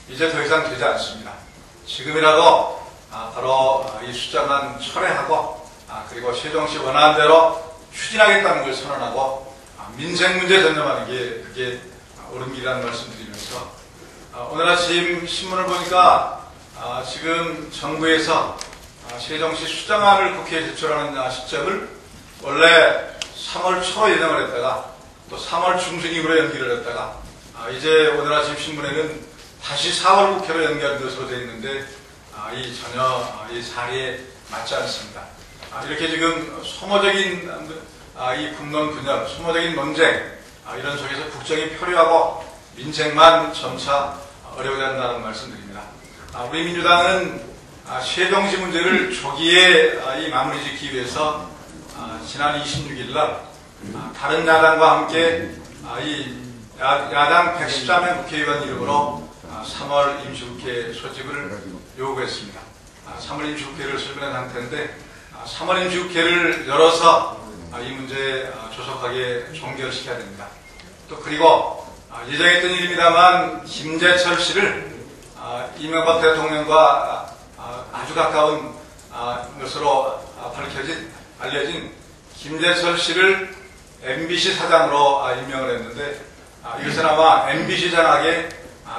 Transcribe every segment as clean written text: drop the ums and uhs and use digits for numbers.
이제 더 이상 되지 않습니다. 지금이라도 바로 이 숫자만 철회하고 그리고 세종시 원하는 대로 추진하겠다는 걸 선언하고 민생 문제에 전념하는 게 그게 옳은 길이라는 말씀드리면서 오늘 아침 신문을 보니까 지금 정부에서 세종시 수정안을 국회에 제출하는 시점을 원래 3월 초 예정을 했다가 또 3월 중순이후로 연기를 했다가 이제 오늘 아침 신문에는 다시 4월 국회로 연기한 것으로 되어 있는데 이 전혀 이 사례에 맞지 않습니다. 이렇게 지금 소모적인 이 국론 분열, 소모적인 논쟁 이런 속에서 국정이 표류하고 민생만 점차 어려워진다는 말씀드립니다. 우리 민주당은 세종시 문제를 조기에 이 마무리 짓기 위해서 지난 26일 날 다른 야당과 함께 이 야당 113명 국회의원 이름으로 3월 임시국회 소집을 요구했습니다. 3월 임시국회를 설명한 상태인데 3월 임시국회를 열어서 이 문제 조속하게 종결시켜야 됩니다. 또 그리고 예정했던 일입니다만 김재철 씨를 이명박 대통령과 아주 가까운 것으로 알려진 김재철 씨를 MBC 사장으로 임명을 했는데 이것은 아마 MBC 장악의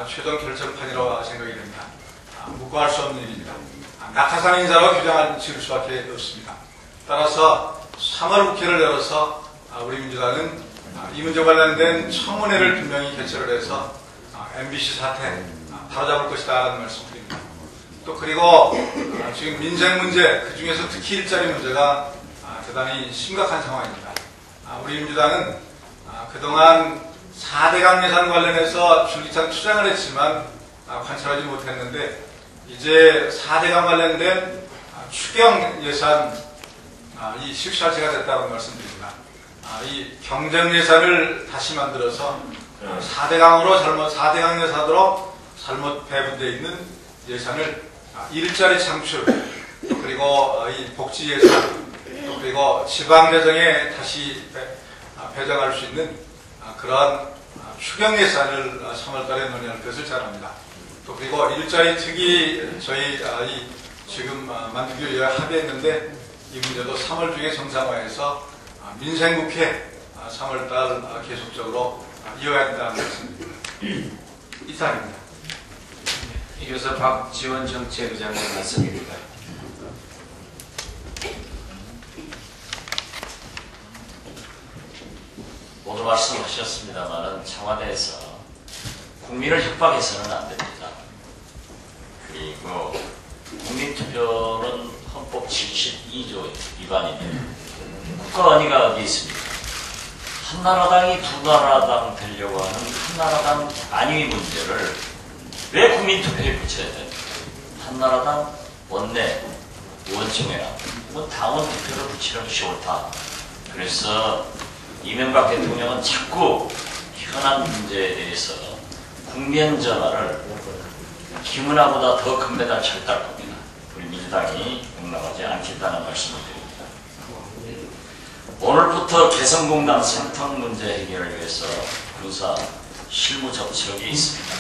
최종 결정판이라고 생각이 됩니다. 묵과할 수 없는 일입니다. 낙하산 인사로 규정을 지을 수밖에 없습니다. 따라서 3월 국회를 열어서 우리 민주당은 이 문제 관련된 청문회를 분명히 개최를 해서 MBC 사태 바로잡을 것이다 라는 말씀드립니다. 또 그리고 지금 민생 문제, 그 중에서 특히 일자리 문제가 대단히 심각한 상황입니다. 우리 민주당은 그동안 4대강 예산 관련해서 줄기찬 투쟁을 했지만 관철하지 못했는데 이제 4대강 관련된 추경 예산 이 실시화제가 됐다고 말씀드립니다. 이 경정 예산을 다시 만들어서 4대강 예산으로 잘못 배분되어 있는 예산을 일자리 창출 그리고 이 복지 예산 또 그리고 지방재정에 다시 배정할 수 있는 그러한 추경 예산을 3월달에 논의할 것을 잘합니다. 또 그리고 일자리 특위 저희 지금 만들기로 합의했는데 이 문제도 3월 중에 정상화해서 민생국회 3월달 계속적으로 이어야 한다는 말씀입니다. 이상입니다. 이어서 박지원 정책의장의 말씀입니다. 모두 말씀하셨습니다만 청와대에서 국민을 협박해서는 안 됩니다. 그리고 국민투표는 헌법 72조 위반인데 국가 언의가 어디 있습니까? 한나라당이 두 나라당 되려고 하는 한나라당 안위 문제를 왜 국민투표에 붙여야 됩니까? 한나라당 원내 의원총회나 당원 투표를 붙이는 것이 옳다. 그래서 이명박 대통령은 자꾸 현안 문제에 대해서 국면전화를 김은하보다 더 금메달 쳤다고 합니다. 우리 민주당이 용납하지 않겠다는 말씀을 드립니다. 오늘부터 개성공단 상탕 문제 해결을 위해서 군사 실무 접촉이 있습니다.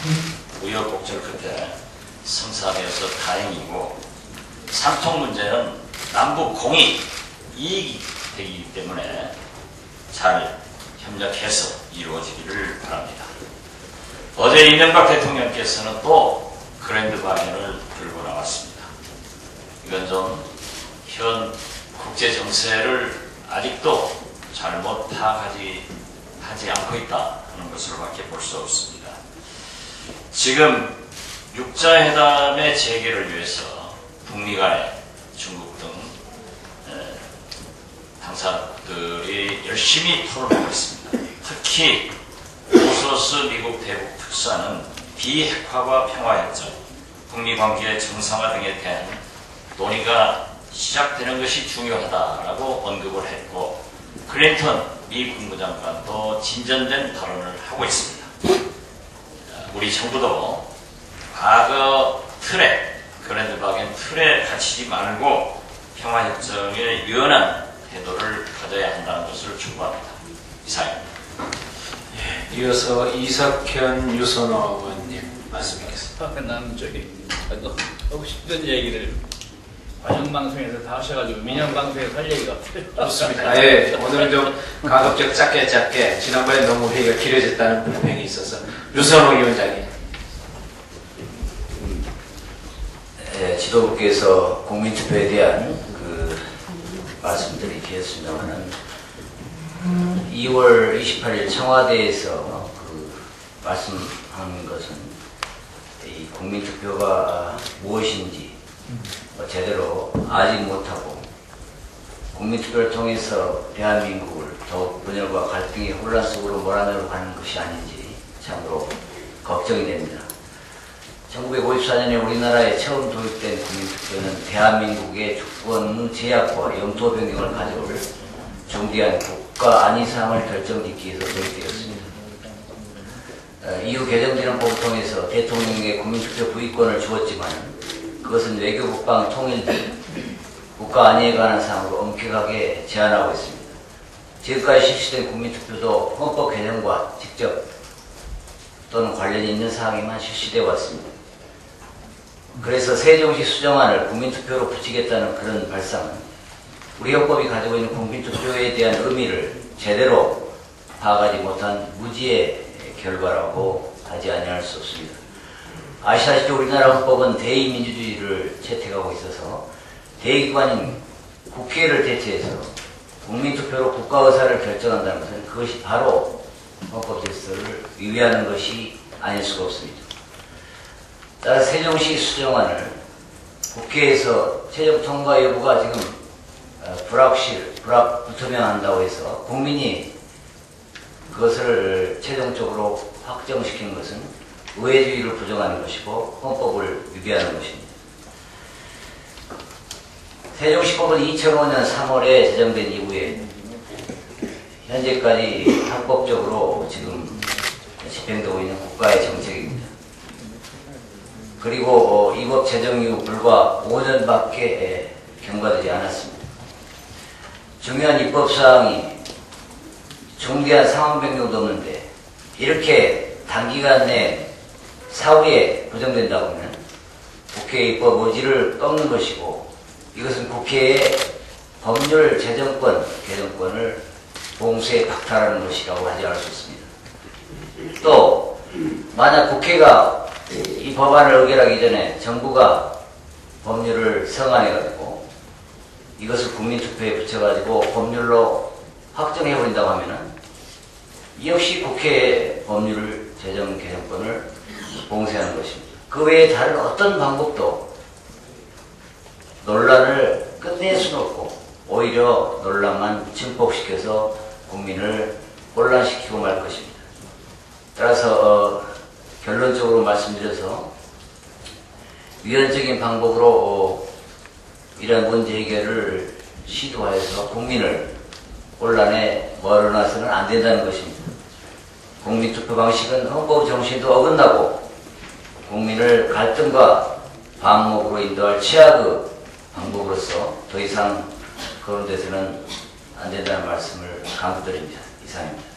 우여곡절 끝에 성사되어서 다행이고 상통 문제는 남북 공익 이익이 되기 때문에 잘 협력해서 이루어지기를 바랍니다. 어제 이명박 대통령께서는 또 그랜드 바이언을 들고 나왔습니다. 이건 좀 현 국제 정세를 아직도 잘못 파악하지 않고 있다 하는 것으로밖에 볼 수 없습니다. 지금 육자회담의 재개를 위해서 북미 간에 중국 등 당사국들이 열심히 토론하고 있습니다. 특히 오소스 미국 대북 특사는 비핵화와 평화협정, 북미 관계 정상화 등에 대한 논의가 시작되는 것이 중요하다라고 언급을 했고 클린턴 미 국무장관도 진전된 발언을 하고 있습니다. 우리 정부도 과거 틀에 그랜드 바이언 틀에 갇히지 말고 평화협정에 유연한 태도를 가져야 한다는 것을 충고합니다. 이상입니다. 이어서 이석현 유선호 의원님. 말씀드리겠습니다. 나는 저기 하고 싶은 얘기를 관영방송에서 다 하셔가지고 민영방송에서 할 얘기가 없어요. 좋습니다. 예, 오늘은 좀 가급적 짧게 지난번에 너무 회의가 길어졌다는 불평이 있어서 유선호 위원장님. 예, 지도부께서 국민투표에 대한 그 말씀드리겠습니다만은 2월 28일 청와대에서 그 말씀한 것은 이 국민투표가 무엇인지 제대로 알지 못하고 국민투표를 통해서 대한민국을 더욱 분열과 갈등의 혼란 속으로 몰아내려고 하는 것이 아닌지 참으로 걱정이 됩니다. 1954년에 우리나라에 처음 도입된 국민투표는 대한민국의 주권 제약과 영토 변경을 가져올 중대한 국가 안위사항을 결정짓기 위해서 도입되었습니다. 이후 개정되는 법을 통해서 대통령에게 국민투표 부의권을 주었지만 그것은 외교, 국방, 통일 등 국가 안위에 관한 사항으로 엄격하게 제한하고 있습니다. 지금까지 실시된 국민투표도 헌법 개정과 직접 또는 관련이 있는 사항에만 실시되어 왔습니다. 그래서 세종시 수정안을 국민투표로 붙이겠다는 그런 발상은 우리 헌법이 가지고 있는 국민투표에 대한 의미를 제대로 파악하지 못한 무지의 결과라고 하지 아니할 수 없습니다. 아시다시피 우리나라 헌법은 대의민주주의를 채택하고 있어서 대의기관인 국회를 대체해서 국민투표로 국가의사를 결정한다는 것은 그것이 바로 헌법 질서를 위배하는 것이 아닐 수가 없습니다. 따라서 세종시 수정안을 국회에서 최종 통과 여부가 지금 불투명한다고 해서 국민이 그것을 최종적으로 확정시키는 것은 의회주의를 부정하는 것이고 헌법을 위배하는 것입니다. 세종시법은 2005년 3월에 제정된 이후에 현재까지 합법적으로 지금 집행되고 있는 국가의 정책입니다. 그리고 이 법 제정 이후 불과 5년밖에 경과되지 않았습니다. 중요한 입법사항이 중대한 상황 변경도 없는데 이렇게 단기간 내 사후에 부정된다고 하면 국회의 입법 의지를 꺾는 것이고 이것은 국회의 법률 제정권, 개정권을 봉쇄 박탈하는 것이라고 하지 않을 수 있습니다. 또 만약 국회가 이 법안을 의결하기 전에 정부가 법률을 성안해가지고 이것을 국민투표에 붙여가지고 법률로 확정해버린다고 하면은 이 역시 국회의 법률 제정 개정권을 봉쇄하는 것입니다. 그 외에 다른 어떤 방법도 논란을 끝낼 수는 없고 오히려 논란만 증폭시켜서 국민을 혼란시키고 말 것입니다. 따라서 결론적으로 말씀드려서 위헌적인 방법으로 이러한 문제 해결을 시도하여서 국민을 혼란에 몰아넣어서는 안 된다는 것입니다. 국민투표 방식은 헌법 정신도 어긋나고 국민을 갈등과 반목으로 인도할 최악의 방법으로서 더 이상 그런 데서는 안 된다는 말씀을 강조드립니다. 이상입니다.